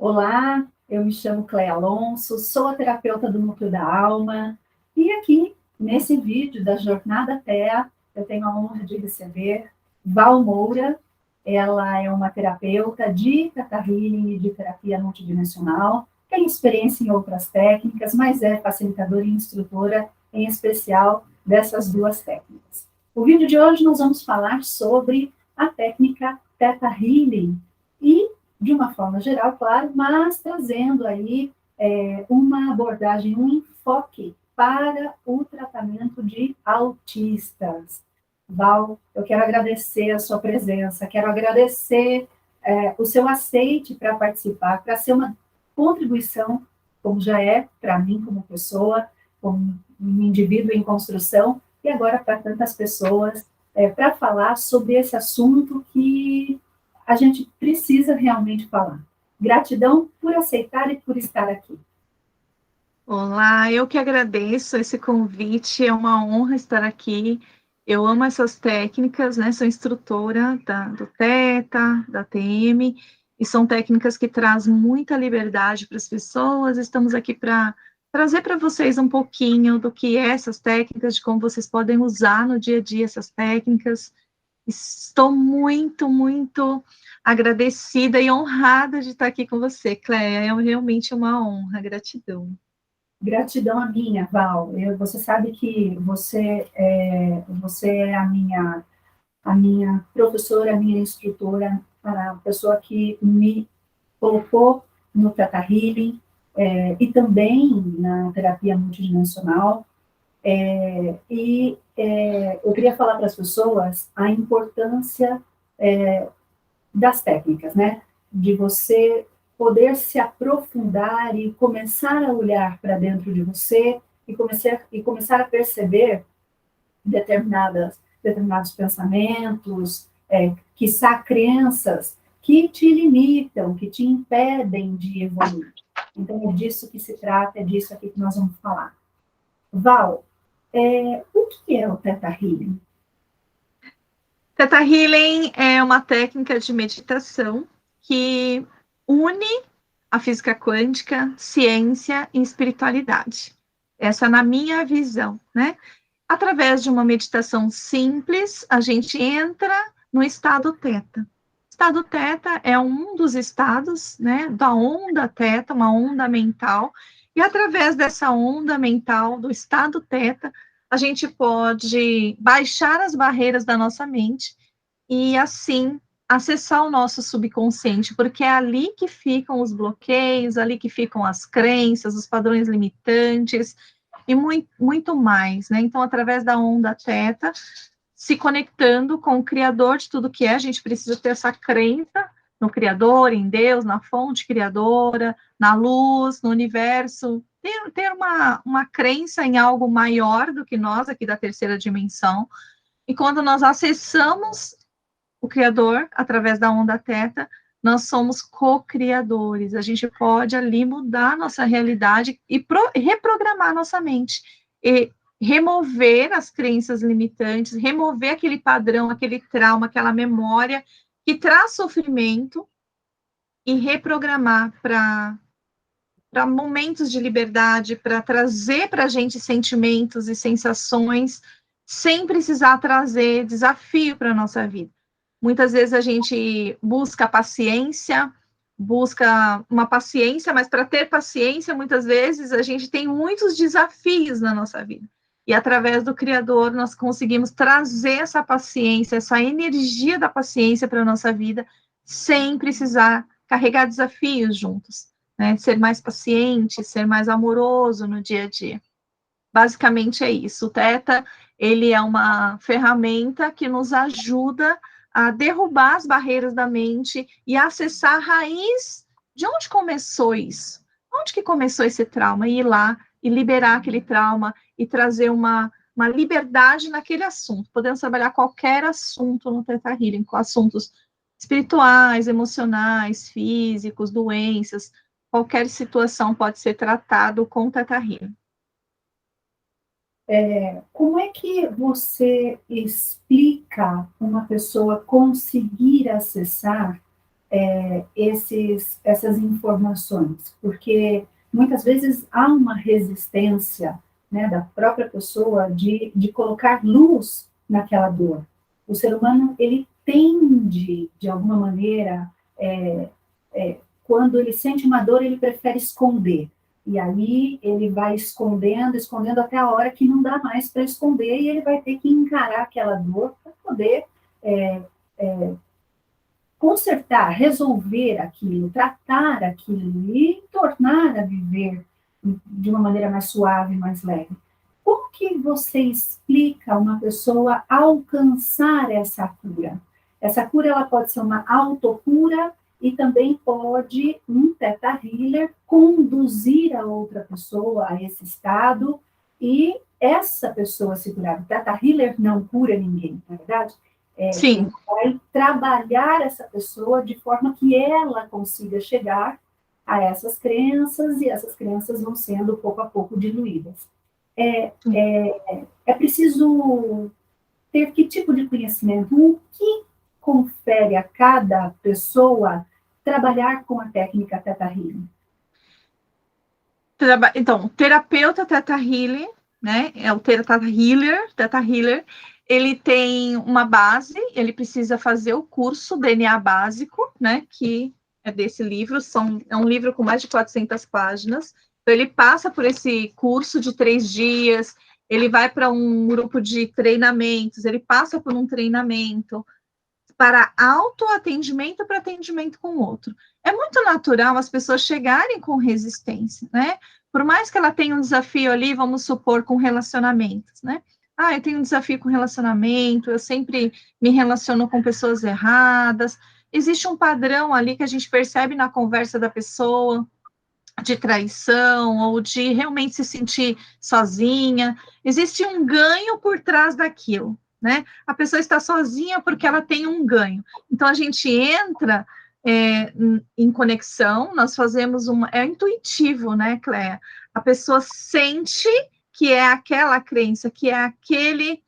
Olá, eu me chamo Cléia Alonso, sou a terapeuta do Núcleo da Alma e aqui, nesse vídeo da Jornada TEA, eu tenho a honra de receber Val Moura. Ela é uma terapeuta de Theta Healing e de terapia multidimensional, tem experiência em outras técnicas, mas é facilitadora e instrutora, em especial, dessas duas técnicas. O vídeo de hoje nós vamos falar sobre a técnica Theta Healing e de uma forma geral, claro, mas trazendo aí uma abordagem, um enfoque para o tratamento de autistas. Val, eu quero agradecer a sua presença, quero agradecer o seu aceite para participar, para ser uma contribuição, como já é para mim como pessoa, como um indivíduo em construção, e agora para tantas pessoas, para falar sobre esse assunto que a gente precisa realmente falar. Gratidão por aceitar e por estar aqui. Olá, eu que agradeço esse convite, é uma honra estar aqui. Eu amo essas técnicas, né? Sou instrutora do TETA, da TM, e são técnicas que trazem muita liberdade para as pessoas. Estamos aqui para trazer para vocês um pouquinho do que é essas técnicas, de como vocês podem usar no dia a dia essas técnicas. Estou muito agradecida e honrada de estar aqui com você, Cléia. É realmente uma honra, gratidão. Gratidão a minha, Val. Você sabe que você é a minha professora, a minha instrutora, a pessoa que me colocou no Theta Healing e também na terapia multidimensional. Eu queria falar para as pessoas a importância das técnicas, né? De você poder se aprofundar e começar a olhar para dentro de você e começar a perceber determinados pensamentos, quiçá crenças que te limitam, que te impedem de evoluir. Então, é disso que se trata, é disso aqui que nós vamos falar. Val, o que é o Theta Healing? Theta Healing é uma técnica de meditação que une a física quântica, ciência e espiritualidade. Essa é na minha visão, né? Através de uma meditação simples, a gente entra no estado Theta. O estado Theta é um dos estados, né, da onda Theta, uma onda mental, e através dessa onda mental, do estado Theta, a gente pode baixar as barreiras da nossa mente e, assim, acessar o nosso subconsciente, porque é ali que ficam os bloqueios, ali que ficam as crenças, os padrões limitantes, e muito mais, né? Então, através da onda Theta, se conectando com o Criador de tudo que é, a gente precisa ter essa crença no Criador, em Deus, na fonte criadora, na luz, no universo, ter uma crença em algo maior do que nós, aqui da terceira dimensão, e quando nós acessamos o Criador através da onda Theta, nós somos co-criadores, a gente pode ali mudar nossa realidade e reprogramar nossa mente, e remover as crenças limitantes, remover aquele padrão, aquele trauma, aquela memória que traz sofrimento e reprogramar para momentos de liberdade, para trazer para a gente sentimentos e sensações, sem precisar trazer desafio para a nossa vida. Muitas vezes a gente busca uma paciência, mas para ter paciência, muitas vezes a gente tem muitos desafios na nossa vida. E através do Criador, nós conseguimos trazer essa paciência, essa energia da paciência para a nossa vida, sem precisar carregar desafios juntos, né? Ser mais paciente, ser mais amoroso no dia a dia. Basicamente é isso. O Theta, ele é uma ferramenta que nos ajuda a derrubar as barreiras da mente e acessar a raiz de onde começou isso. Onde que começou esse trauma? E ir lá e liberar aquele trauma e trazer uma liberdade naquele assunto. Podemos trabalhar qualquer assunto no Theta Healing, com assuntos espirituais, emocionais, físicos, doenças, qualquer situação pode ser tratado com Theta Healing. Como é que você explica uma pessoa conseguir acessar essas informações, porque muitas vezes há uma resistência, né, da própria pessoa de colocar luz naquela dor. O ser humano, ele tende, de alguma maneira, quando ele sente uma dor, ele prefere esconder. E aí ele vai escondendo, escondendo até a hora que não dá mais para esconder, e ele vai ter que encarar aquela dor para poder consertar, resolver aquilo, tratar aquilo e tornar a viver de uma maneira mais suave, mais leve. Como que você explica uma pessoa alcançar essa cura? Essa cura, ela pode ser uma autocura e também pode um Theta Healer conduzir a outra pessoa a esse estado e essa pessoa se curar. O Theta Healer não cura ninguém, na verdade? Sim. Vai trabalhar essa pessoa de forma que ela consiga chegar a essas crenças, e essas crenças vão sendo pouco a pouco diluídas. É preciso ter que tipo de conhecimento? O que confere a cada pessoa trabalhar com a técnica Theta Healing? Então, terapeuta Theta Healing, né? É o Theta Healer, ele tem uma base, ele precisa fazer o curso DNA básico, né? Que é desse livro, é um livro com mais de 400 páginas. Então, ele passa por esse curso de 3 dias, ele vai para um grupo de treinamentos, ele passa por um treinamento para autoatendimento para atendimento com o outro. É muito natural as pessoas chegarem com resistência, né? Por mais que ela tenha um desafio ali, vamos supor, com relacionamentos, né? Ah, eu tenho um desafio com relacionamento, eu sempre me relaciono com pessoas erradas. Existe um padrão ali que a gente percebe na conversa da pessoa, de traição, ou de realmente se sentir sozinha. Existe um ganho por trás daquilo, né? A pessoa está sozinha porque ela tem um ganho. Então, a gente entra em conexão, nós fazemos é intuitivo, né, Cléa? A pessoa sente que é aquela crença, que é aquele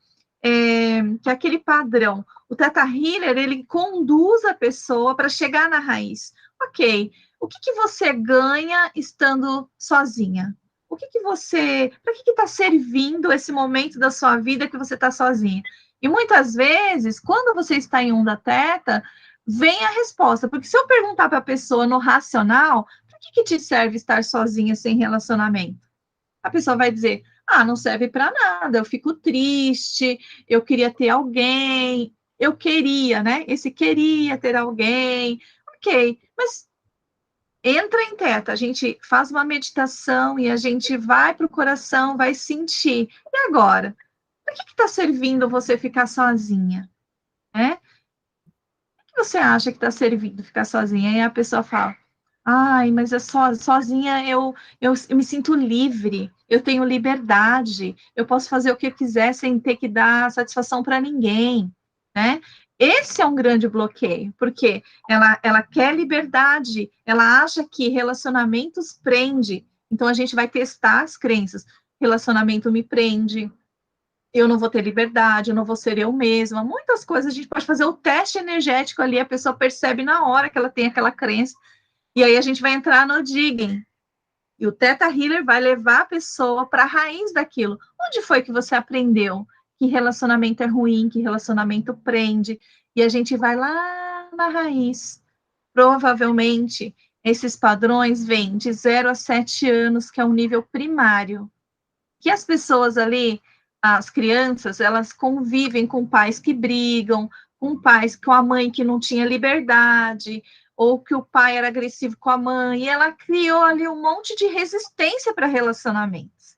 padrão. O Theta Healer, ele conduz a pessoa para chegar na raiz. Ok, o que você ganha estando sozinha? Para que está servindo esse momento da sua vida que você está sozinha? E muitas vezes, quando você está em onda teta, vem a resposta. Porque se eu perguntar para a pessoa no racional, para que te serve estar sozinha sem relacionamento? A pessoa vai dizer, não serve para nada, eu fico triste, eu queria ter alguém, eu queria, né? Esse queria ter alguém, ok, mas entra em teta, a gente faz uma meditação e a gente vai para o coração, vai sentir. E agora? Para que está servindo você ficar sozinha? Né? O que você acha que está servindo ficar sozinha? E a pessoa fala, ai, mas sozinha eu me sinto livre, eu tenho liberdade, eu posso fazer o que eu quiser sem ter que dar satisfação para ninguém, né? Esse é um grande bloqueio, porque ela quer liberdade, ela acha que relacionamentos prende, então a gente vai testar as crenças. Relacionamento me prende, eu não vou ter liberdade, eu não vou ser eu mesma. Muitas coisas a gente pode fazer o teste energético ali, a pessoa percebe na hora que ela tem aquela crença, e aí a gente vai entrar no digging. E o Theta Healer vai levar a pessoa para a raiz daquilo. Onde foi que você aprendeu que relacionamento é ruim, que relacionamento prende? E a gente vai lá na raiz. Provavelmente, esses padrões vêm de 0 a 7 anos, que é um nível primário. Que as pessoas ali, as crianças, elas convivem com pais que brigam, com a mãe que não tinha liberdade, ou que o pai era agressivo com a mãe, e ela criou ali um monte de resistência para relacionamentos.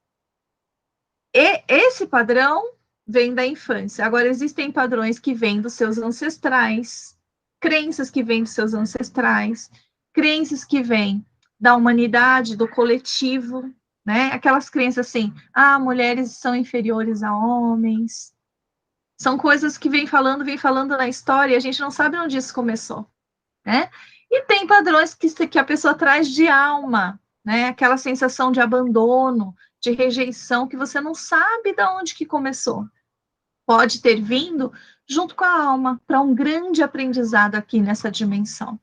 E esse padrão vem da infância. Agora, existem padrões que vêm dos seus ancestrais, crenças que vêm dos seus ancestrais, crenças que vêm da humanidade, do coletivo, né? Aquelas crenças assim, mulheres são inferiores a homens. São coisas que vem falando na história, e a gente não sabe onde isso começou, né? E tem padrões que a pessoa traz de alma, né? Aquela sensação de abandono, de rejeição, que você não sabe de onde que começou. Pode ter vindo junto com a alma, para um grande aprendizado aqui nessa dimensão.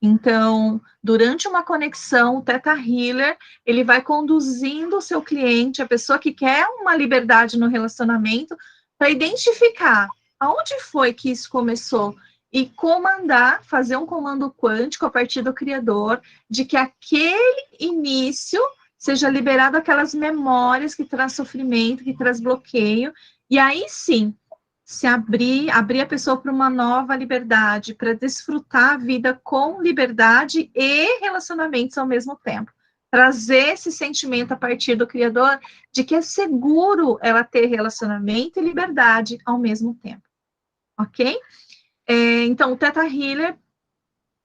Então, durante uma conexão, o Theta Healer, ele vai conduzindo o seu cliente, a pessoa que quer uma liberdade no relacionamento, para identificar aonde foi que isso começou e comandar, fazer um comando quântico a partir do Criador, de que aquele início seja liberado aquelas memórias que traz sofrimento, que traz bloqueio, e aí sim, se abrir a pessoa para uma nova liberdade, para desfrutar a vida com liberdade e relacionamentos ao mesmo tempo. Trazer esse sentimento a partir do Criador de que é seguro ela ter relacionamento e liberdade ao mesmo tempo. Ok? Então, o Theta Healer,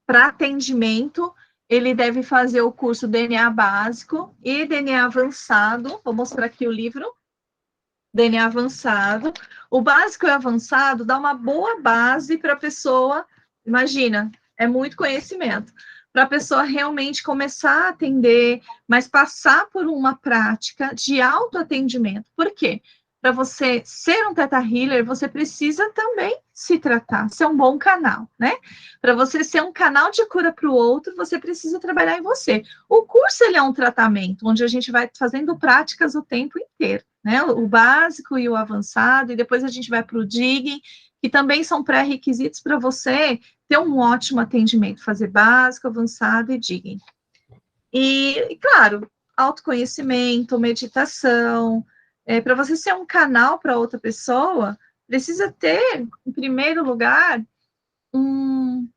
para atendimento, ele deve fazer o curso DNA básico e DNA avançado. Vou mostrar aqui o livro. DNA avançado. O básico e avançado dá uma boa base para a pessoa, imagina, é muito conhecimento, para a pessoa realmente começar a atender, mas passar por uma prática de autoatendimento. Por quê? Para você ser um Theta Healer, você precisa também se tratar, ser um bom canal, né? Para você ser um canal de cura para o outro, você precisa trabalhar em você. O curso, ele é um tratamento, onde a gente vai fazendo práticas o tempo inteiro, né? O básico e o avançado, e depois a gente vai para o digging, que também são pré-requisitos para você ter um ótimo atendimento, fazer básico, avançado e digging. E claro, autoconhecimento, meditação, para você ser um canal para outra pessoa, precisa ter, em primeiro lugar, um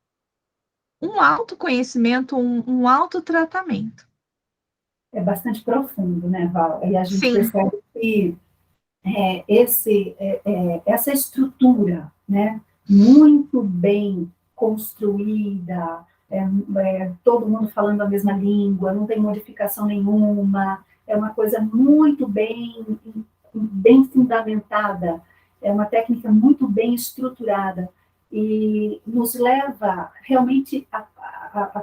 autoconhecimento, um autotratamento. É bastante profundo, né, Val? E a gente Sim. percebe que essa estrutura, né, muito bem construída, todo mundo falando a mesma língua, não tem modificação nenhuma, é uma coisa muito bem fundamentada, é uma técnica muito bem estruturada e nos leva realmente a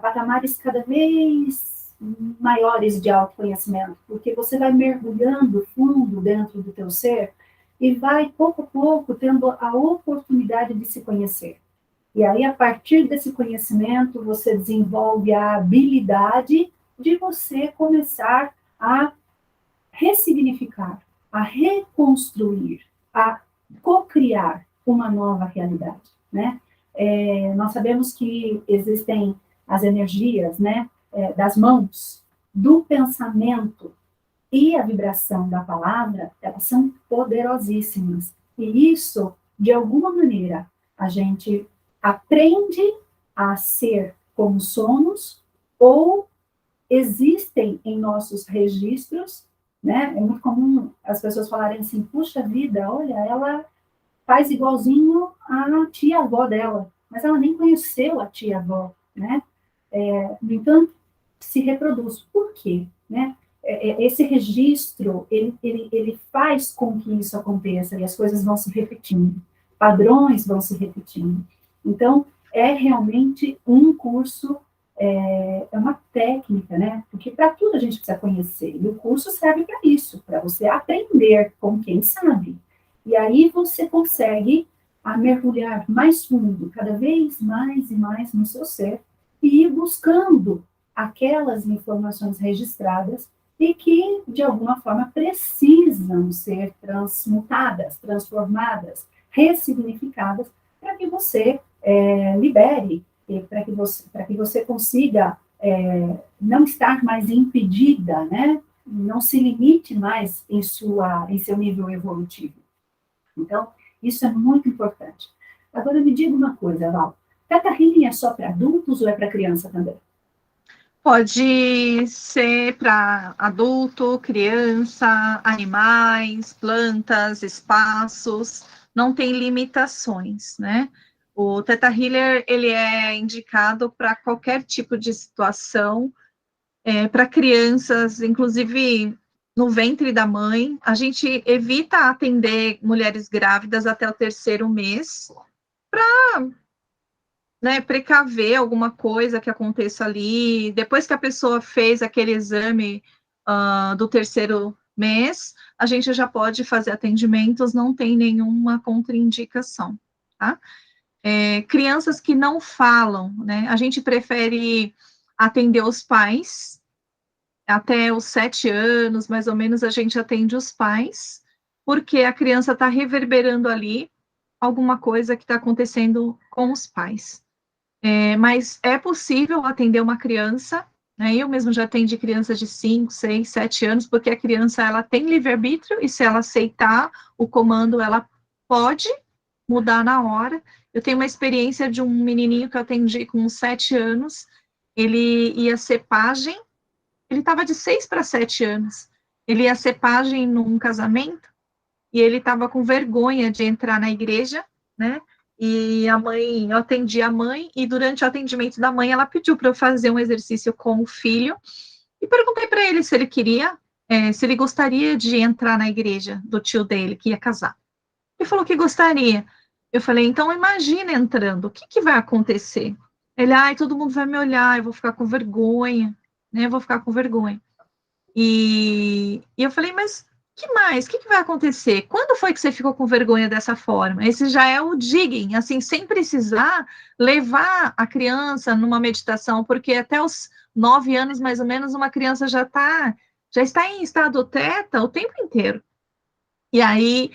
patamares cada vez maiores de autoconhecimento, porque você vai mergulhando fundo dentro do teu ser e vai, pouco a pouco, tendo a oportunidade de se conhecer. E aí, a partir desse conhecimento, você desenvolve a habilidade de você começar a ressignificar, a reconstruir, a co-criar uma nova realidade, né? Nós sabemos que existem as energias, né, das mãos, do pensamento e a vibração da palavra, elas são poderosíssimas. E isso, de alguma maneira, a gente aprende a ser como somos ou existem em nossos registros, né? É muito comum as pessoas falarem assim, puxa vida, olha, ela faz igualzinho a tia-avó dela, mas ela nem conheceu a tia-avó, né? No entanto, se reproduz. Por quê? Né? Esse registro, ele faz com que isso aconteça e as coisas vão se repetindo, padrões vão se repetindo. Então, é realmente um curso, é uma técnica, né? Porque para tudo a gente precisa conhecer, e o curso serve para isso, para você aprender com quem sabe. E aí você consegue mergulhar mais fundo, cada vez mais e mais no seu ser, e ir buscando aquelas informações registradas e que, de alguma forma, precisam ser transmutadas, transformadas, ressignificadas, para que você libere, para que você consiga não estar mais impedida, né? Não se limite mais em seu nível evolutivo. Então, isso é muito importante. Agora, me diga uma coisa, Val. Theta Healing é só para adultos ou é para criança também? Pode ser para adulto, criança, animais, plantas, espaços, não tem limitações, né? O Theta Healer, ele é indicado para qualquer tipo de situação, para crianças, inclusive no ventre da mãe. A gente evita atender mulheres grávidas até o 3º mês, para, né, precaver alguma coisa que aconteça ali. Depois que a pessoa fez aquele exame do 3º mês, a gente já pode fazer atendimentos, não tem nenhuma contraindicação, tá? Crianças que não falam, né? A gente prefere atender os pais, até os 7 anos, mais ou menos, a gente atende os pais, porque a criança está reverberando ali alguma coisa que está acontecendo com os pais. Mas é possível atender uma criança, né? Eu mesmo já atendi crianças de 5, 6, 7 anos, porque a criança ela tem livre-arbítrio, e se ela aceitar o comando, ela pode mudar na hora. Eu tenho uma experiência de um menininho que eu atendi com 7 anos, ele ia ser pajem, ele estava de 6 para 7 anos, ele ia ser pajem num casamento, e ele estava com vergonha de entrar na igreja, né? E a mãe, eu atendi a mãe, e durante o atendimento da mãe, ela pediu para eu fazer um exercício com o filho, e perguntei para ele se ele queria, se ele gostaria de entrar na igreja do tio dele, que ia casar. Ele falou que gostaria. Eu falei, então imagina entrando, o que, que vai acontecer? Ele, ai, todo mundo vai me olhar, eu vou ficar com vergonha, né? Eu vou ficar com vergonha. E eu falei, mas que mais? O que, que vai acontecer? Quando foi que você ficou com vergonha dessa forma? Esse já é o digging, assim, sem precisar levar a criança numa meditação, porque até os 9 anos, mais ou menos, uma criança já está em estado teta o tempo inteiro. E aí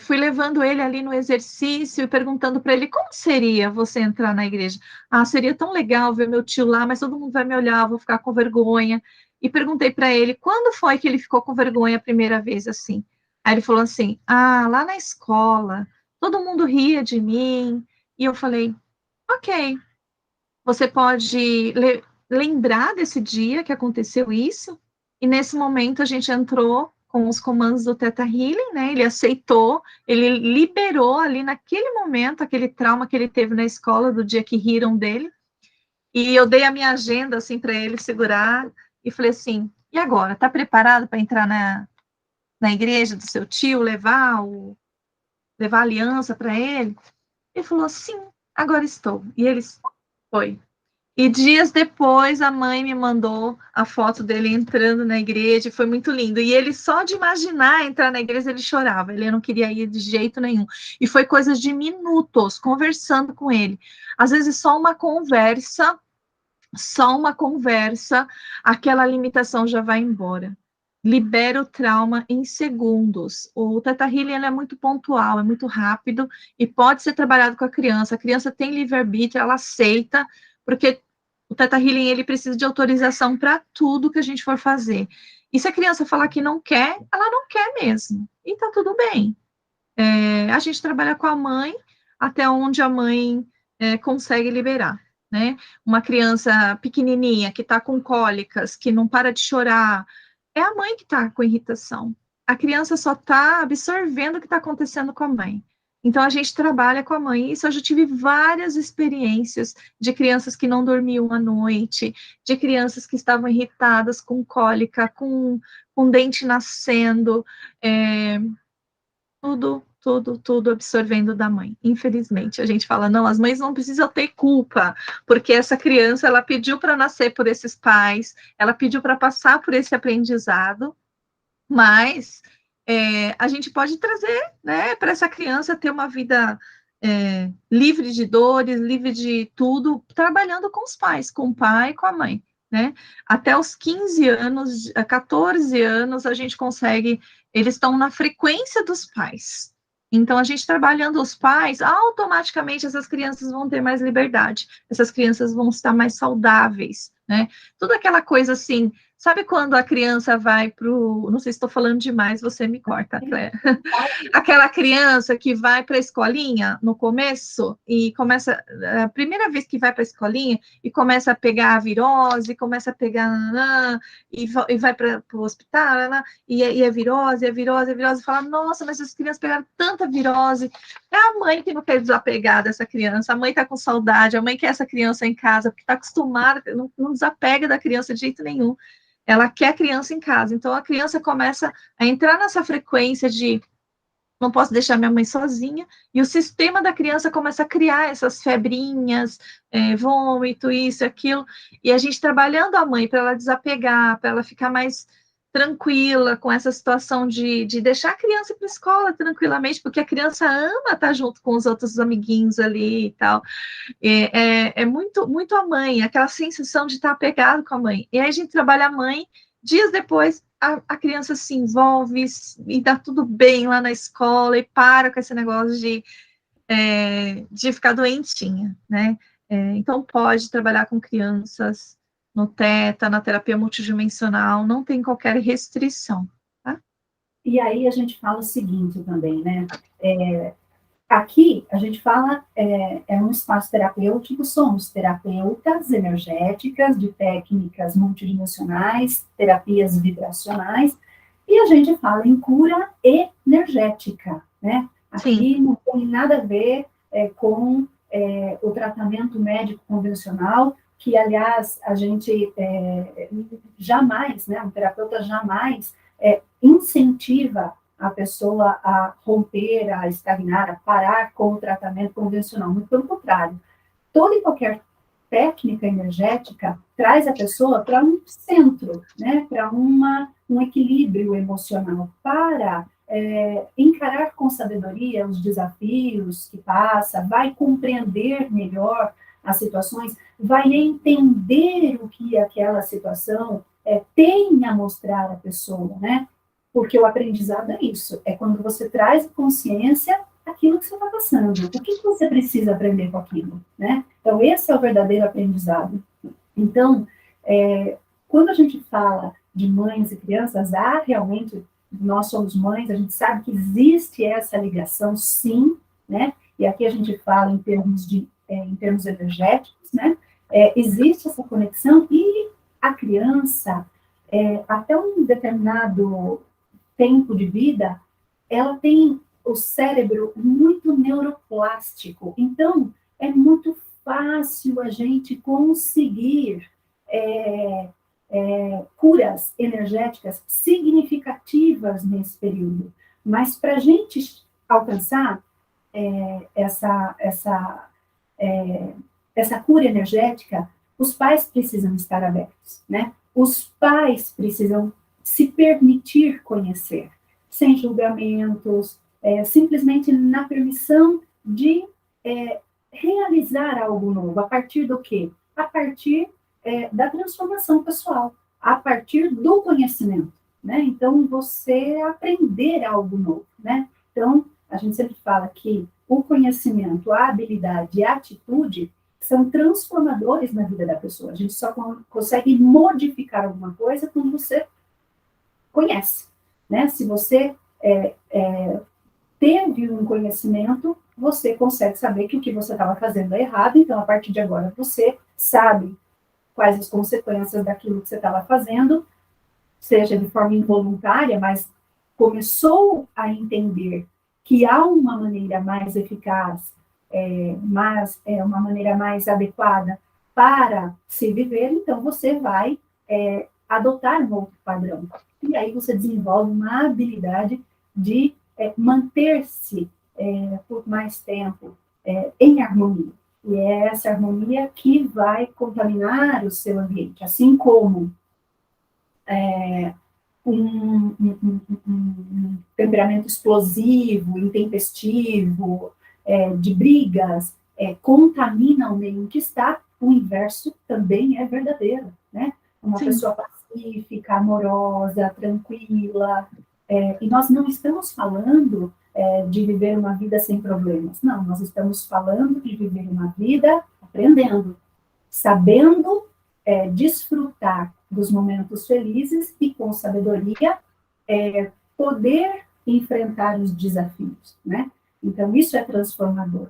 fui levando ele ali no exercício e perguntando para ele como seria você entrar na igreja. Ah, seria tão legal ver meu tio lá, mas todo mundo vai me olhar, vou ficar com vergonha. E perguntei para ele quando foi que ele ficou com vergonha a primeira vez assim. Aí ele falou assim: ah, lá na escola, todo mundo ria de mim. E eu falei: ok, você pode lembrar desse dia que aconteceu isso, e nesse momento a gente entrou com os comandos do Theta Healing, né? Ele aceitou, ele liberou ali naquele momento aquele trauma que ele teve na escola do dia que riram dele. E eu dei a minha agenda assim para ele segurar e falei assim: e agora? Tá preparado para entrar na igreja do seu tio, levar a aliança para ele? Ele falou: sim, agora estou. E ele foi. E dias depois, a mãe me mandou a foto dele entrando na igreja, foi muito lindo. E ele, só de imaginar entrar na igreja, ele chorava, ele não queria ir de jeito nenhum. E foi coisa de minutos, conversando com ele. Às vezes, só uma conversa, aquela limitação já vai embora. Libera o trauma em segundos. O Theta Healing é muito pontual, é muito rápido, e pode ser trabalhado com a criança. A criança tem livre-arbítrio, ela aceita, porque o Theta Healing ele precisa de autorização para tudo que a gente for fazer. E se a criança falar que não quer, ela não quer mesmo. E tá tudo bem. A gente trabalha com a mãe até onde a mãe consegue liberar, né? Uma criança pequenininha que está com cólicas, que não para de chorar, é a mãe que está com irritação. A criança só está absorvendo o que está acontecendo com a mãe. Então, a gente trabalha com a mãe. Isso eu já tive várias experiências de crianças que não dormiam à noite, de crianças que estavam irritadas, com cólica, com dente nascendo, tudo absorvendo da mãe. Infelizmente, a gente fala, não, as mães não precisam ter culpa, porque essa criança, ela pediu para nascer por esses pais, ela pediu para passar por esse aprendizado, mas a gente pode trazer, né, para essa criança ter uma vida livre de dores, livre de tudo, trabalhando com os pais, com o pai e com a mãe, né? Até os 15 anos, 14 anos, a gente consegue, eles estão na frequência dos pais. Então, a gente trabalhando os pais, automaticamente essas crianças vão ter mais liberdade, essas crianças vão estar mais saudáveis, né? Tudo aquela coisa assim, sabe quando a criança vai não sei se estou falando demais, você me corta, Claire. Aquela criança que vai para a escolinha no começo e começa, a primeira vez que vai para a escolinha e começa a pegar a virose, começa a pegar e vai para o hospital, e a virose, e fala, nossa, mas essas crianças pegaram tanta virose. É a mãe que não quer desapegar dessa criança, a mãe está com saudade, a mãe quer essa criança em casa, porque está acostumada, não desapega da criança de jeito nenhum. Ela quer a criança em casa. Então, a criança começa a entrar nessa frequência de não posso deixar minha mãe sozinha, e o sistema da criança começa a criar essas febrinhas, vômito, isso, aquilo, e a gente trabalhando a mãe para ela desapegar, para ela ficar mais tranquila com essa situação de deixar a criança para a escola tranquilamente, porque a criança ama estar junto com os outros amiguinhos ali e tal. É muito, muito a mãe, aquela sensação de estar apegado com a mãe. E aí a gente trabalha a mãe, dias depois a criança se envolve e dá tudo bem lá na escola e para com esse negócio de ficar doentinha, né? Então, pode trabalhar com crianças no TETA, na terapia multidimensional, não tem qualquer restrição, tá? E aí a gente fala o seguinte também, né? Aqui a gente fala, é um espaço terapêutico, somos terapeutas energéticas de técnicas multidimensionais, terapias vibracionais, e a gente fala em cura energética, né? Aqui Sim. não tem nada a ver com o tratamento médico convencional, que, aliás, a gente jamais, né, um terapeuta jamais incentiva a pessoa a romper, a estagnar, a parar com o tratamento convencional. Muito pelo contrário. Toda e qualquer técnica energética traz a pessoa para um centro, né, para um equilíbrio emocional, para encarar com sabedoria os desafios que passa, vai compreender melhor as situações, vai entender o que aquela situação tem a mostrar à pessoa, né? Porque o aprendizado é isso, é quando você traz consciência aquilo que você está passando, o que você precisa aprender com aquilo, né? Então, esse é o verdadeiro aprendizado. Então, quando a gente fala de mães e crianças, realmente, nós somos mães, a gente sabe que existe essa ligação, sim, né? E aqui a gente fala em termos energéticos, né? Existe essa conexão e a criança, até um determinado tempo de vida, ela tem o cérebro muito neuroplástico. Então, é muito fácil a gente conseguir curas energéticas significativas nesse período. Mas para a gente alcançar essa cura energética, os pais precisam estar abertos, né? Os pais precisam se permitir conhecer, sem julgamentos, simplesmente na permissão de realizar algo novo. A partir do quê? A partir da transformação pessoal, a partir do conhecimento, né? Então, você aprender algo novo, né? Então, a gente sempre fala que o conhecimento, a habilidade e a atitude são transformadores na vida da pessoa. A gente só consegue modificar alguma coisa quando você conhece, né? Se você teve um conhecimento, você consegue saber que o que você estava fazendo é errado, então, a partir de agora, você sabe quais as consequências daquilo que você estava fazendo, seja de forma involuntária, mas começou a entender que há uma maneira mais eficaz, uma maneira mais adequada para se viver, então você vai adotar um outro padrão. E aí você desenvolve uma habilidade de manter-se por mais tempo em harmonia. E é essa harmonia que vai contaminar o seu ambiente, assim como um temperamento explosivo, intempestivo, de brigas, contamina o meio em que está, o inverso também é verdadeiro, né? Uma Sim. pessoa pacífica, amorosa, tranquila, e nós não estamos falando de viver uma vida sem problemas, não, nós estamos falando de viver uma vida aprendendo, sabendo desfrutar dos momentos felizes e, com sabedoria, poder enfrentar os desafios, né? Então, isso é transformador.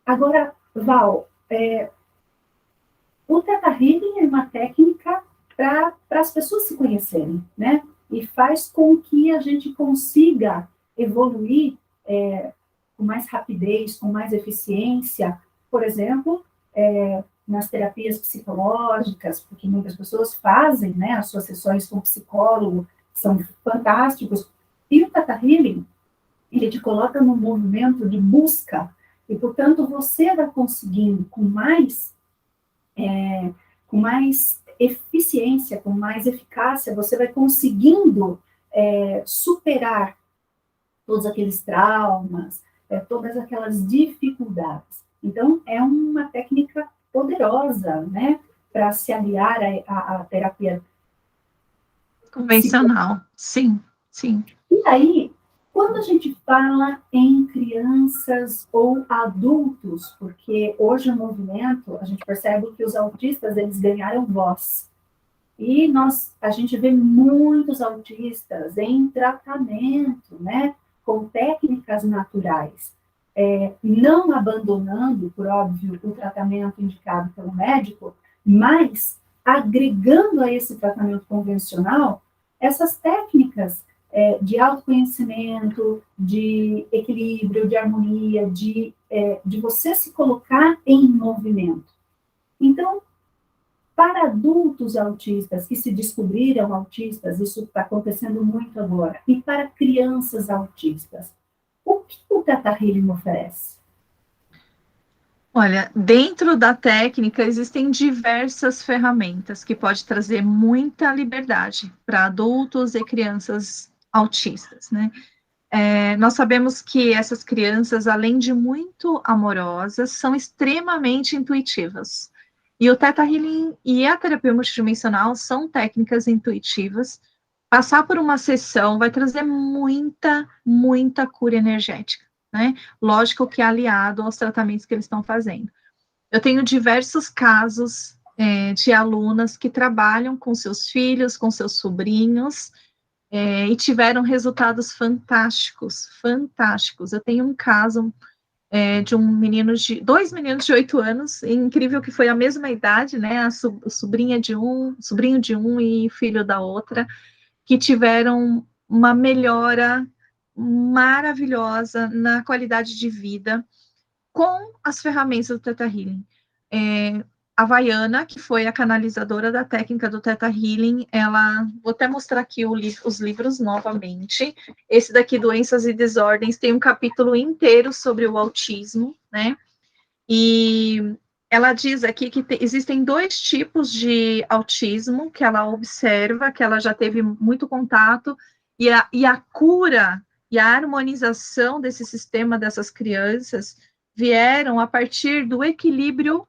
Agora, Val, o Theta Healing é uma técnica para as pessoas se conhecerem, né? E faz com que a gente consiga evoluir com mais rapidez, com mais eficiência, por exemplo, nas terapias psicológicas, porque muitas pessoas fazem, né, as suas sessões com psicólogo, são fantásticos, e o Theta Healing, ele te coloca num movimento de busca, e, portanto, você vai conseguindo com mais eficiência, com mais eficácia, você vai conseguindo superar todos aqueles traumas, todas aquelas dificuldades. Então, é uma técnica poderosa, né, para se aliar à terapia convencional. Sim, sim. E aí, quando a gente fala em crianças ou adultos, porque hoje o movimento, a gente percebe que os autistas, eles ganharam voz. E a gente vê muitos autistas em tratamento, né, com técnicas naturais, não abandonando, por óbvio, o tratamento indicado pelo médico, mas agregando a esse tratamento convencional essas técnicas de autoconhecimento, de equilíbrio, de harmonia, de você se colocar em movimento. Então, para adultos autistas que se descobriram autistas, isso está acontecendo muito agora, e para crianças autistas, o que o Theta Healing oferece? Olha, dentro da técnica existem diversas ferramentas que pode trazer muita liberdade para adultos e crianças autistas, né? Nós sabemos que essas crianças, além de muito amorosas, são extremamente intuitivas. E o Theta Healing e a terapia multidimensional são técnicas intuitivas. Passar por uma sessão vai trazer muita, muita cura energética, né? Lógico que é aliado aos tratamentos que eles estão fazendo. Eu tenho diversos casos de alunas que trabalham com seus filhos, com seus sobrinhos, e tiveram resultados fantásticos, fantásticos. Eu tenho um caso de dois meninos de 8 anos, incrível que foi a mesma idade, né? A sobrinho de um e filho da outra, que tiveram uma melhora maravilhosa na qualidade de vida com as ferramentas do Theta Healing. A Vaiana, que foi a canalizadora da técnica do Theta Healing, vou até mostrar aqui os livros novamente. Esse daqui, Doenças e Desordens, tem um capítulo inteiro sobre o autismo, né? E ela diz aqui que existem 2 tipos de autismo que ela observa, que ela já teve muito contato, e a cura e a harmonização desse sistema dessas crianças vieram a partir do equilíbrio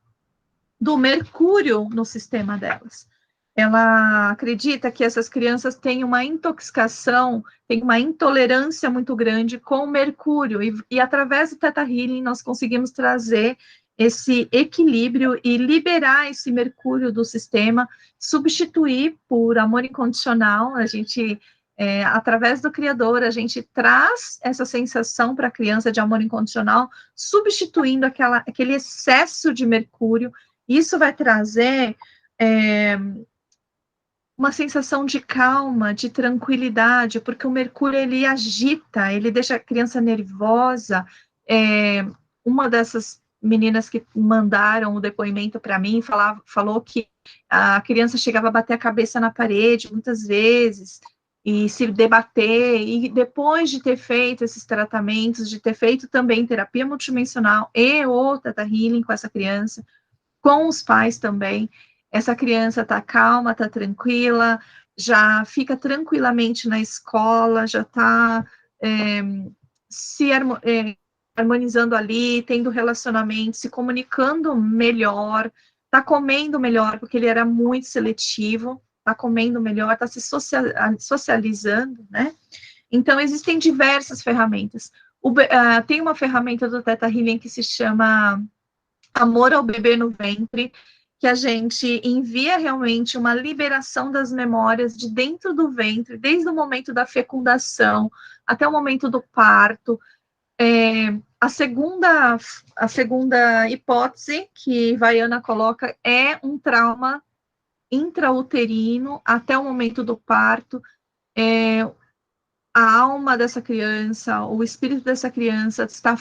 do mercúrio no sistema delas. Ela acredita que essas crianças têm uma intoxicação, têm uma intolerância muito grande com o mercúrio, e através do Theta Healing nós conseguimos trazer esse equilíbrio e liberar esse mercúrio do sistema, substituir por amor incondicional. A gente, através do Criador, a gente traz essa sensação para a criança de amor incondicional, substituindo aquele excesso de mercúrio. Isso vai trazer uma sensação de calma, de tranquilidade, porque o mercúrio, ele agita, ele deixa a criança nervosa. Uma dessas meninas que mandaram o depoimento para mim falou que a criança chegava a bater a cabeça na parede muitas vezes, e se debater, e depois de ter feito esses tratamentos, de ter feito também terapia multidimensional e o Theta Healing com essa criança, com os pais também, essa criança está calma, está tranquila, já fica tranquilamente na escola, já está se harmonizando ali, tendo relacionamento, se comunicando melhor, está comendo melhor, porque ele era muito seletivo, está comendo melhor, está se socializando, né? Então, existem diversas ferramentas. Tem uma ferramenta do Theta Healing que se chama Amor ao Bebê no Ventre, que a gente envia realmente uma liberação das memórias de dentro do ventre, desde o momento da fecundação até o momento do parto. A segunda hipótese que Vaiana coloca é um trauma intrauterino até o momento do parto. A alma dessa criança, o espírito dessa criança está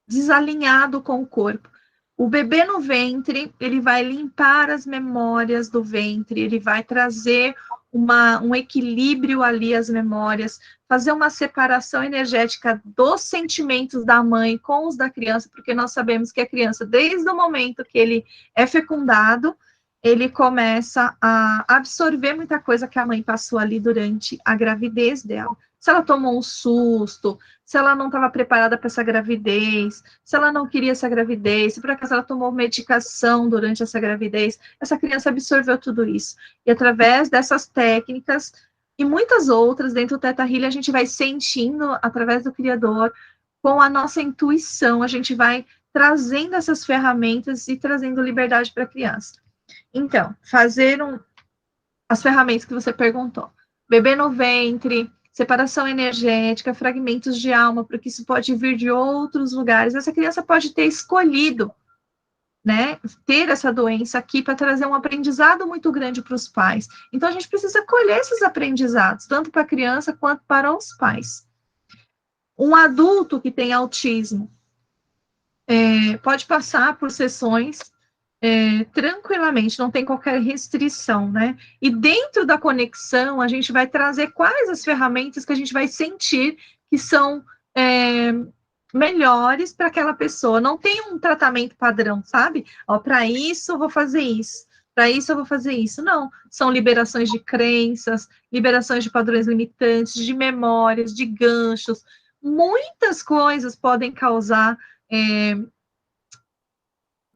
desalinhado com o corpo. O bebê no ventre, ele vai limpar as memórias do ventre, ele vai trazer um equilíbrio ali às memórias, fazer uma separação energética dos sentimentos da mãe com os da criança, porque nós sabemos que a criança, desde o momento que ele é fecundado, ele começa a absorver muita coisa que a mãe passou ali durante a gravidez dela. Se ela tomou um susto, se ela não estava preparada para essa gravidez, se ela não queria essa gravidez, se por acaso ela tomou medicação durante essa gravidez, essa criança absorveu tudo isso. E através dessas técnicas e muitas outras dentro do Theta Healing, a gente vai sentindo através do Criador, com a nossa intuição, a gente vai trazendo essas ferramentas e trazendo liberdade para a criança. Então, as ferramentas que você perguntou. Bebê no ventre, separação energética, fragmentos de alma, porque isso pode vir de outros lugares. Essa criança pode ter escolhido, né, ter essa doença aqui para trazer um aprendizado muito grande para os pais. Então, a gente precisa colher esses aprendizados, tanto para a criança quanto para os pais. Um adulto que tem autismo pode passar por sessões tranquilamente, não tem qualquer restrição, né? E dentro da conexão, a gente vai trazer quais as ferramentas que a gente vai sentir que são melhores para aquela pessoa. Não tem um tratamento padrão, sabe? Ó, para isso eu vou fazer isso, para isso eu vou fazer isso. Não, são liberações de crenças, liberações de padrões limitantes, de memórias, de ganchos. Muitas coisas podem causar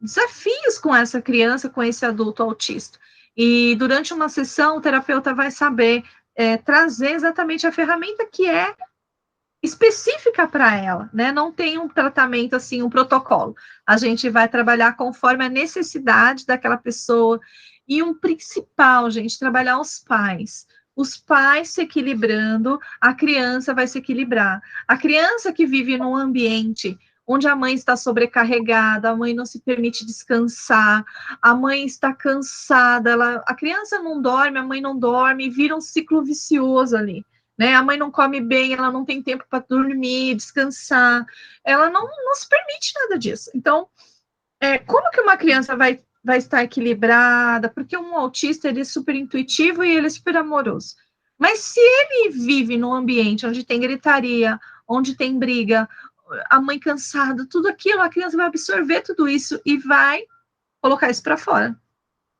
desafios com essa criança, com esse adulto autista. E durante uma sessão, o terapeuta vai saber trazer exatamente a ferramenta que é específica para ela, né? Não tem um tratamento assim, um protocolo. A gente vai trabalhar conforme a necessidade daquela pessoa. E um principal, gente, trabalhar os pais. Os pais se equilibrando, a criança vai se equilibrar. A criança que vive num ambiente onde a mãe está sobrecarregada, a mãe não se permite descansar, a mãe está cansada, a criança não dorme, a mãe não dorme, vira um ciclo vicioso ali. Né? A mãe não come bem, ela não tem tempo para dormir, descansar, ela não se permite nada disso. Então, como que uma criança vai estar equilibrada? Porque um autista, ele é super intuitivo e ele é super amoroso. Mas se ele vive num ambiente onde tem gritaria, onde tem briga, a mãe cansada, tudo aquilo, a criança vai absorver tudo isso e vai colocar isso para fora.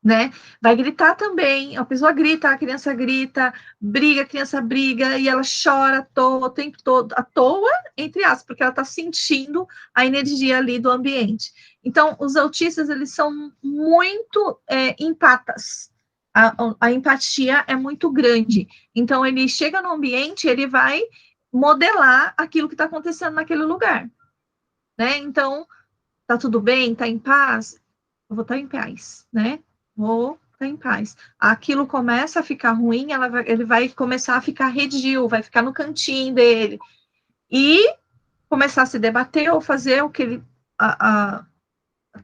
Né? Vai gritar também, a pessoa grita, a criança grita, briga, a criança briga, e ela chora à toa, o tempo todo, à toa, entre aspas, porque ela está sentindo a energia ali do ambiente. Então, os autistas, eles são muito empatas, a empatia é muito grande, então ele chega no ambiente, ele vai modelar aquilo que está acontecendo naquele lugar, né? Então, tá tudo bem, tá em paz? Eu vou estar em paz, né? Vou estar em paz. Aquilo começa a ficar ruim, ele vai começar a ficar redio, vai ficar no cantinho dele. E começar a se debater ou fazer o que ele.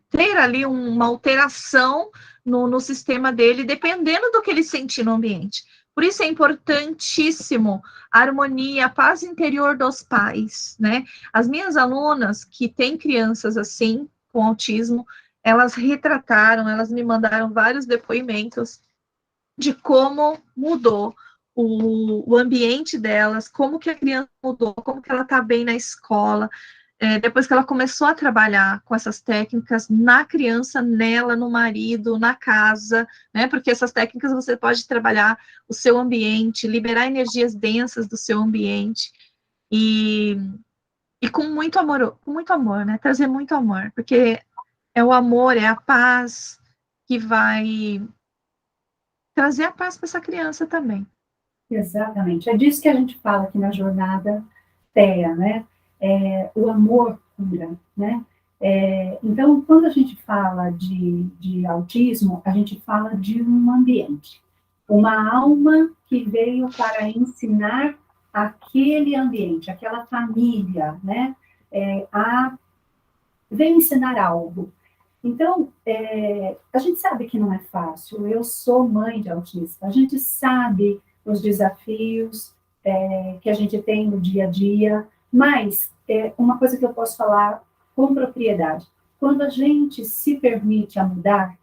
Ter ali uma alteração no sistema dele, dependendo do que ele sentir no ambiente. Por isso é importantíssimo a harmonia, a paz interior dos pais, né? As minhas alunas que têm crianças assim, com autismo, elas retrataram, elas me mandaram vários depoimentos de como mudou o ambiente delas, como que a criança mudou, como que ela está bem na escola, depois que ela começou a trabalhar com essas técnicas na criança, nela, no marido, na casa, né? Porque essas técnicas você pode trabalhar o seu ambiente, liberar energias densas do seu ambiente e com muito amor, né? Trazer muito amor, porque é o amor, é a paz que vai trazer a paz para essa criança também. Exatamente. É disso que a gente fala aqui na jornada TEA, né? O amor cura, né? Então, quando a gente fala de autismo, a gente fala de um ambiente, uma alma que veio para ensinar aquele ambiente, aquela família, né? Veio ensinar algo. Então, a gente sabe que não é fácil. Eu sou mãe de autista. A gente sabe os desafios que a gente tem no dia a dia, mas uma coisa que eu posso falar com propriedade. Quando a gente se permite a mudar,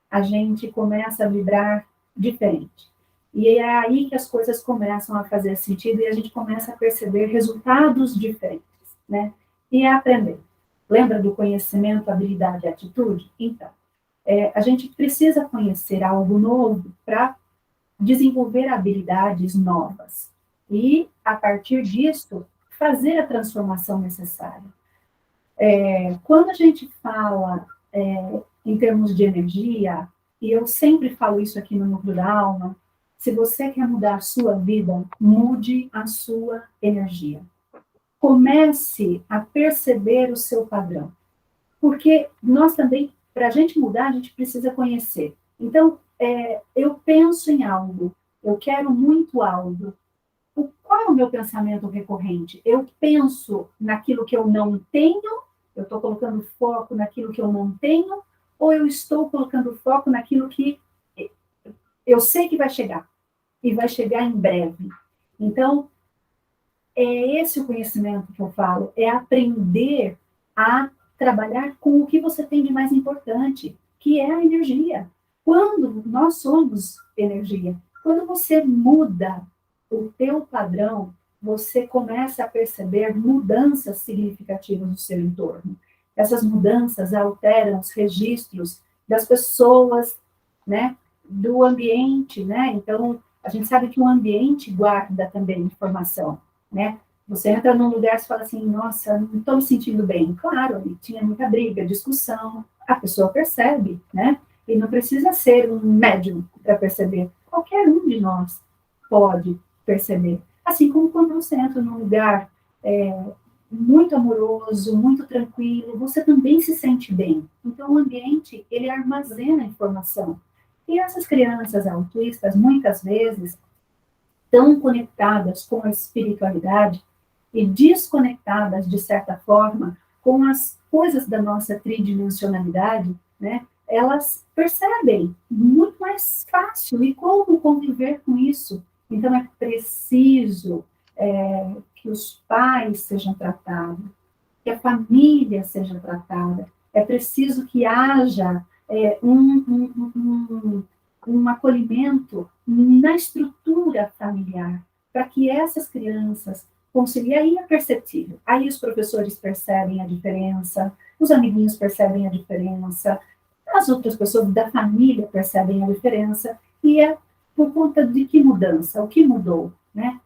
a gente começa a vibrar diferente. E é aí que as coisas começam a fazer sentido e a gente começa a perceber resultados diferentes, né? E é aprender. Lembra do conhecimento, habilidade e atitude? Então, A gente precisa conhecer algo novo para desenvolver habilidades novas. E, a partir disso, fazer a transformação necessária. Quando a gente fala em termos de energia, e eu sempre falo isso aqui no Núcleo da Alma, se você quer mudar a sua vida, mude a sua energia. Comece a perceber o seu padrão. Porque nós também, para a gente mudar, a gente precisa conhecer. Então, eu penso em algo, eu quero muito algo. Qual é o meu pensamento recorrente? Eu penso naquilo que eu não tenho, eu estou colocando foco naquilo que eu não tenho, ou eu estou colocando foco naquilo que eu sei que vai chegar, e vai chegar em breve. Então, é esse o conhecimento que eu falo, é aprender a trabalhar com o que você tem de mais importante, que é a energia. Quando nós somos energia, quando você muda o teu padrão, você começa a perceber mudanças significativas no seu entorno. Essas mudanças alteram os registros das pessoas, né, do ambiente, né? Então, a gente sabe que o ambiente guarda também informação, né? Você entra num lugar e fala assim, nossa, não estou me sentindo bem. Claro, ali tinha muita briga, discussão, a pessoa percebe, né? E não precisa ser um médium para perceber. Qualquer um de nós pode perceber. Assim como quando você entra num lugar muito amoroso, muito tranquilo, você também se sente bem. Então, o ambiente, ele armazena informação. E essas crianças autistas, muitas vezes, tão conectadas com a espiritualidade e desconectadas, de certa forma, com as coisas da nossa tridimensionalidade, né? Elas percebem muito mais fácil e como conviver com isso. Então, é preciso que os pais sejam tratados, que a família seja tratada. É preciso que haja um acolhimento na estrutura familiar, para que essas crianças conciliem. Aí é perceptível. Aí os professores percebem a diferença, os amiguinhos percebem a diferença, as outras pessoas da família percebem a diferença, e é por conta de que mudança? O que mudou? Né?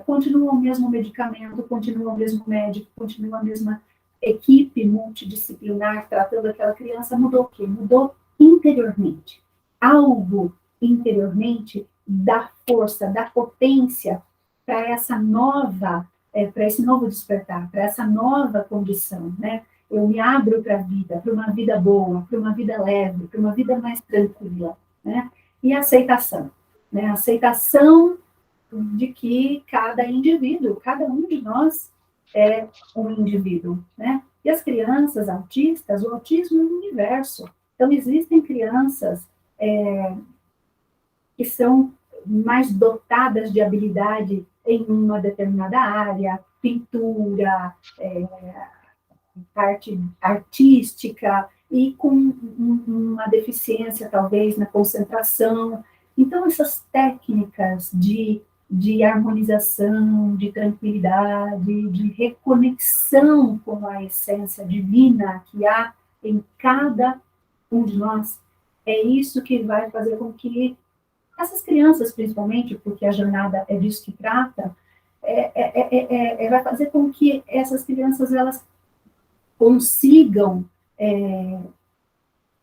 Continua o mesmo medicamento, continua o mesmo médico, continua a mesma equipe multidisciplinar tratando aquela criança, mudou o quê? Mudou interiormente. Algo interiormente dá força, dá potência para essa nova, para esse novo despertar, para essa nova condição, né? Eu me abro para a vida, para uma vida boa, para uma vida leve, para uma vida mais tranquila, né? E a aceitação, né? A aceitação de que cada indivíduo, cada um de nós é um indivíduo, né? E as crianças autistas, o autismo é um universo. Então, existem crianças que são mais dotadas de habilidade em uma determinada área, pintura, parte artística, e com uma deficiência, talvez, na concentração. Então, essas técnicas de harmonização, de tranquilidade, de reconexão com a essência divina que há em cada um de nós, é isso que vai fazer com que essas crianças, principalmente, porque a jornada é disso que trata, vai fazer com que essas crianças elas consigam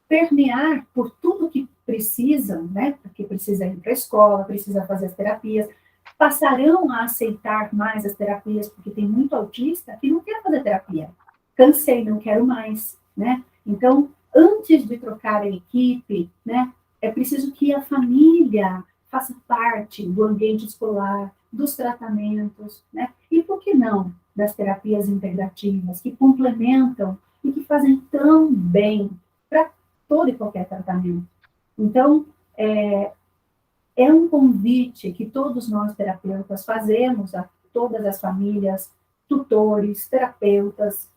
permear por tudo que precisam, né? Porque precisa ir para a escola, precisa fazer as terapias, passarão a aceitar mais as terapias, porque tem muito autista que não quer fazer terapia. Cansei, não quero mais, né? Então, antes de trocar a equipe, né? É preciso que a família faça parte do ambiente escolar, dos tratamentos, né? E por que não das terapias integrativas, que complementam e que fazem tão bem para todo e qualquer tratamento. Então, é um convite que todos nós terapeutas fazemos a todas as famílias, tutores, terapeutas,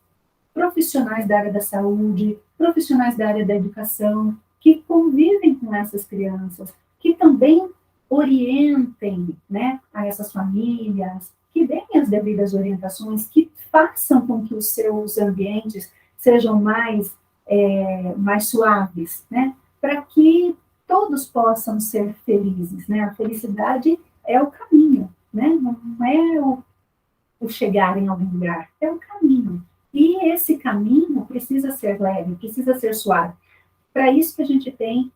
profissionais da área da saúde, profissionais da área da educação, que convivem com essas crianças, que também orientem, né, a essas famílias, que deem as devidas orientações, que façam com que os seus ambientes sejam mais mais suaves, né? Para que todos possam ser felizes, né? A felicidade é o caminho, né? Não é o chegar em algum lugar, é o caminho. E esse caminho precisa ser leve, precisa ser suave. Para isso que a gente tem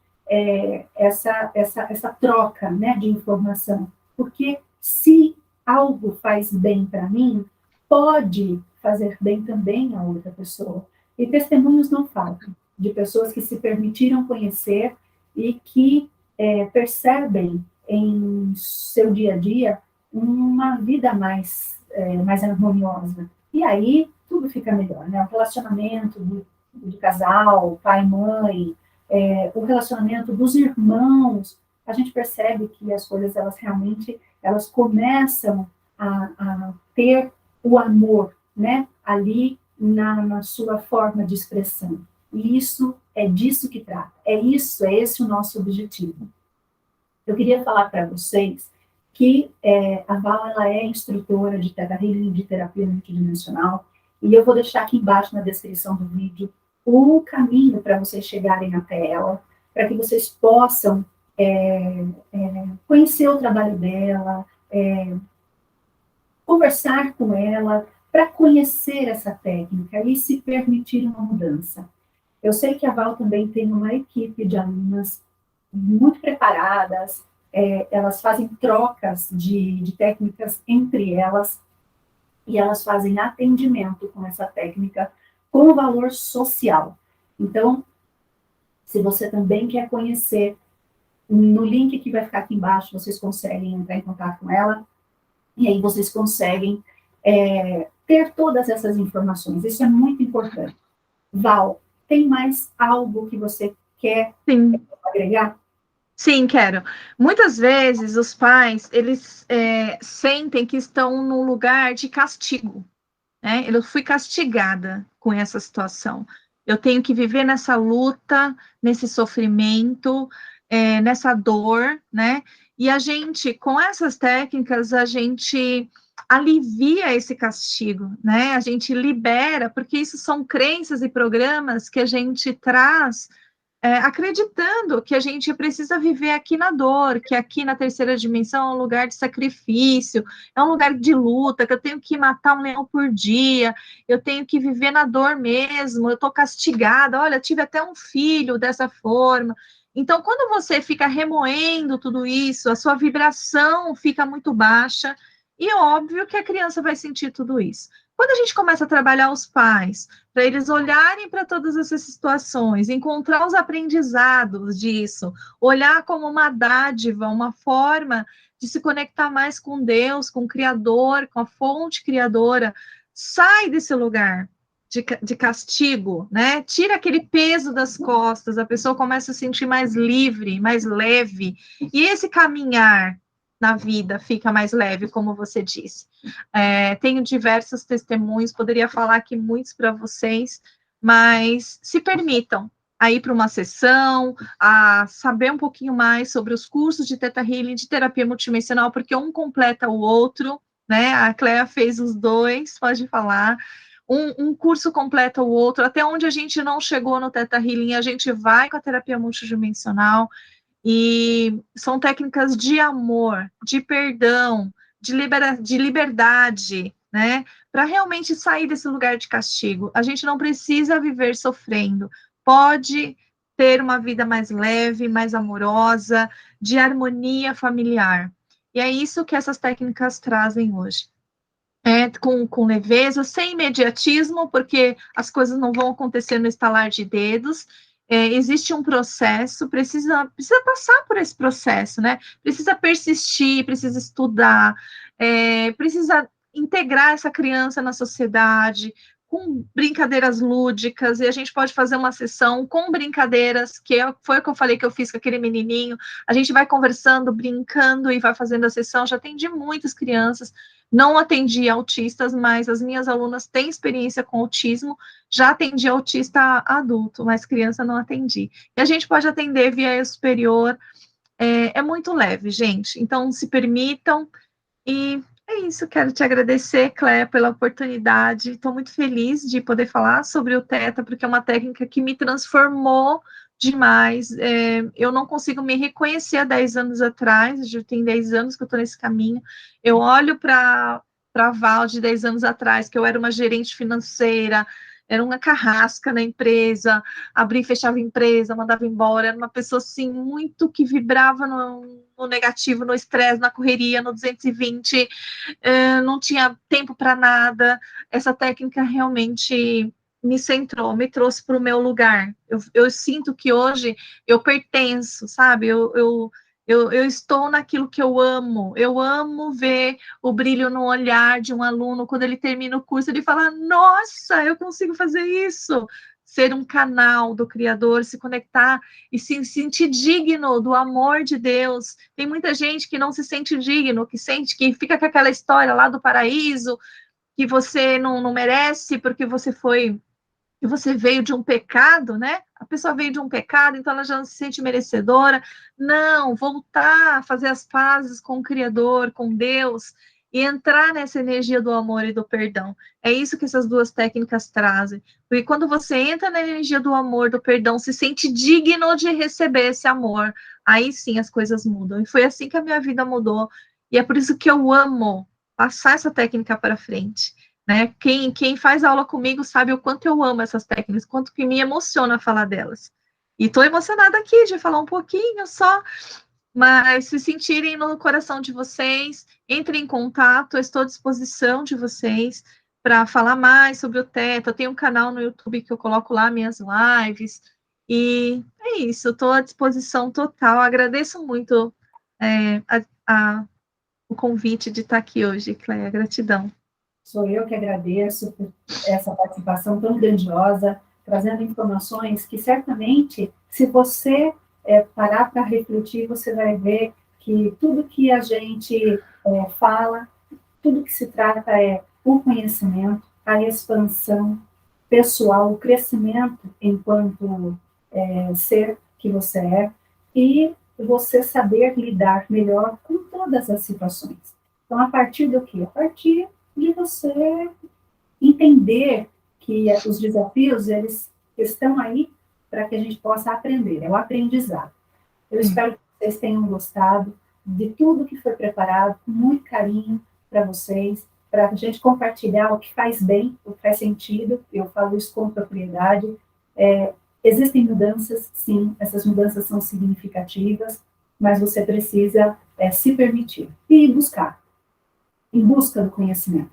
essa troca, né, de informação. Porque se algo faz bem para mim, pode fazer bem também a outra pessoa. E testemunhos não faltam, de pessoas que se permitiram conhecer e que percebem em seu dia a dia uma vida mais harmoniosa. E aí tudo fica melhor, né? O relacionamento do casal, pai, mãe, o relacionamento dos irmãos, a gente percebe que as coisas, elas realmente, elas começam a ter o amor, né? Ali na sua forma de expressão. E isso é disso que trata. É esse o nosso objetivo. Eu queria falar para vocês que a Val, ela é instrutora de Theta Healing, de terapia multidimensional, e eu vou deixar aqui embaixo na descrição do vídeo o caminho para vocês chegarem até ela, para que vocês possam conhecer o trabalho dela, conversar com ela, para conhecer essa técnica e se permitir uma mudança. Eu sei que a Val também tem uma equipe de alunas muito preparadas, elas fazem trocas de técnicas entre elas, e elas fazem atendimento com essa técnica com valor social. Então, se você também quer conhecer, no link que vai ficar aqui embaixo, vocês conseguem entrar em contato com ela, e aí vocês conseguem ter todas essas informações. Isso é muito importante. Val, tem mais algo que você quer agregar? Sim, quero. Muitas vezes os pais, eles sentem que estão num lugar de castigo, né? Eu fui castigada com essa situação. Eu tenho que viver nessa luta, nesse sofrimento, nessa dor, né? E a gente, com essas técnicas, a gente alivia esse castigo, né? A gente libera, porque isso são crenças e programas que a gente traz acreditando que a gente precisa viver aqui na dor, que aqui na terceira dimensão é um lugar de sacrifício, é um lugar de luta, que eu tenho que matar um leão por dia, eu tenho que viver na dor mesmo, eu estou castigada, olha, tive até um filho dessa forma. Então, quando você fica remoendo tudo isso, a sua vibração fica muito baixa, e é óbvio que a criança vai sentir tudo isso. Quando a gente começa a trabalhar os pais, para eles olharem para todas essas situações, encontrar os aprendizados disso, olhar como uma dádiva, uma forma de se conectar mais com Deus, com o Criador, com a fonte criadora, sai desse lugar de castigo, né? Tira aquele peso das costas, a pessoa começa a se sentir mais livre, mais leve, e esse caminhar na vida fica mais leve, como você disse. Tenho diversos testemunhos, poderia falar aqui muitos para vocês, mas se permitam a ir para uma sessão, a saber um pouquinho mais sobre os cursos de Theta Healing, de terapia multidimensional, porque um completa o outro, né? A Cléa fez os dois, pode falar. Um curso completa o outro, até onde a gente não chegou no Theta Healing, a gente vai com a terapia multidimensional, e são técnicas de amor, de perdão, de liberdade, né? Para realmente sair desse lugar de castigo. A gente não precisa viver sofrendo, pode ter uma vida mais leve, mais amorosa, de harmonia familiar. E é isso que essas técnicas trazem hoje. Com leveza, sem imediatismo, porque as coisas não vão acontecer no estalar de dedos. Existe um processo, precisa passar por esse processo, né? Precisa persistir, precisa estudar, precisa integrar essa criança na sociedade, com brincadeiras lúdicas, e a gente pode fazer uma sessão com brincadeiras, foi o que eu falei que eu fiz com aquele menininho, a gente vai conversando, brincando, e vai fazendo a sessão. Já atendi muitas crianças, não atendi autistas, mas as minhas alunas têm experiência com autismo, já atendi autista adulto, mas criança não atendi. E a gente pode atender via superior, é muito leve, gente. Então, se permitam, e É isso, quero te agradecer, Cléia, pela oportunidade. Estou muito feliz de poder falar sobre o Theta, porque é uma técnica que me transformou demais. Eu não consigo me reconhecer há 10 anos atrás, já tem 10 anos que eu estou nesse caminho. Eu olho para a Val de 10 anos atrás, que eu era uma gerente financeira, era uma carrasca na empresa, abria e fechava a empresa, mandava embora, era uma pessoa assim, muito que vibrava no negativo, no estresse, na correria, no 220, não tinha tempo para nada. Essa técnica realmente me centrou, me trouxe para o meu lugar. Eu sinto que hoje eu pertenço, sabe? Eu estou naquilo que eu amo. Eu amo ver o brilho no olhar de um aluno quando ele termina o curso, ele fala: Nossa, eu consigo fazer isso. Ser um canal do Criador, se conectar e se sentir digno do amor de Deus. Tem muita gente que não se sente digno, que sente que fica com aquela história lá do paraíso, que você não merece porque você foi, que você veio de um pecado, né? A pessoa veio de um pecado, então ela já não se sente merecedora. Não, voltar a fazer as pazes com o Criador, com Deus, e entrar nessa energia do amor e do perdão. É isso que essas duas técnicas trazem. Porque quando você entra na energia do amor, do perdão, se sente digno de receber esse amor, aí sim as coisas mudam. E foi assim que a minha vida mudou. E é por isso que eu amo passar essa técnica para frente. Né? Quem faz aula comigo sabe o quanto eu amo essas técnicas, quanto que me emociona falar delas. E estou emocionada aqui de falar um pouquinho só, mas se sentirem no coração de vocês, entrem em contato, eu estou à disposição de vocês para falar mais sobre o Theta. Eu tenho um canal no YouTube que eu coloco lá minhas lives, e é isso, eu estou à disposição total. Agradeço muito o convite de estar aqui hoje, Cléia, gratidão. Sou eu que agradeço por essa participação tão grandiosa, trazendo informações que certamente, se você parar para refletir, você vai ver que tudo que a gente fala, tudo que se trata é o conhecimento, a expansão pessoal, o crescimento enquanto ser que você é, e você saber lidar melhor com todas as situações. Então, a partir do quê? A partir de você entender que os desafios, eles estão aí para que a gente possa aprender, é o aprendizado. Eu espero que vocês tenham gostado de tudo que foi preparado, com muito carinho para vocês, para a gente compartilhar o que faz bem, o que faz sentido, eu falo isso com propriedade. Existem mudanças, sim, essas mudanças são significativas, mas você precisa se permitir e buscar, em busca do conhecimento.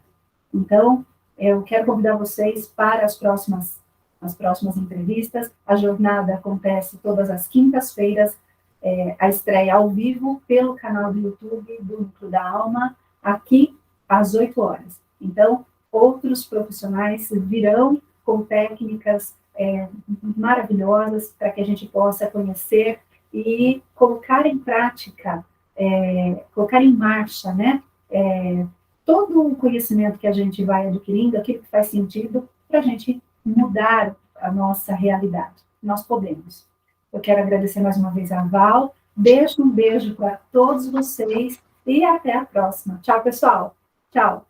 Então, eu quero convidar vocês para as próximas entrevistas. A jornada acontece todas as quintas-feiras, a estreia ao vivo pelo canal do YouTube do Núcleo da Alma, aqui às 8 horas. Então, outros profissionais virão com técnicas maravilhosas para que a gente possa conhecer e colocar em prática, colocar em marcha, né? Todo o conhecimento que a gente vai adquirindo, aquilo que faz sentido para a gente mudar a nossa realidade. Nós podemos. Eu quero agradecer mais uma vez a Val. Um beijo para todos vocês e até a próxima. Tchau, pessoal. Tchau.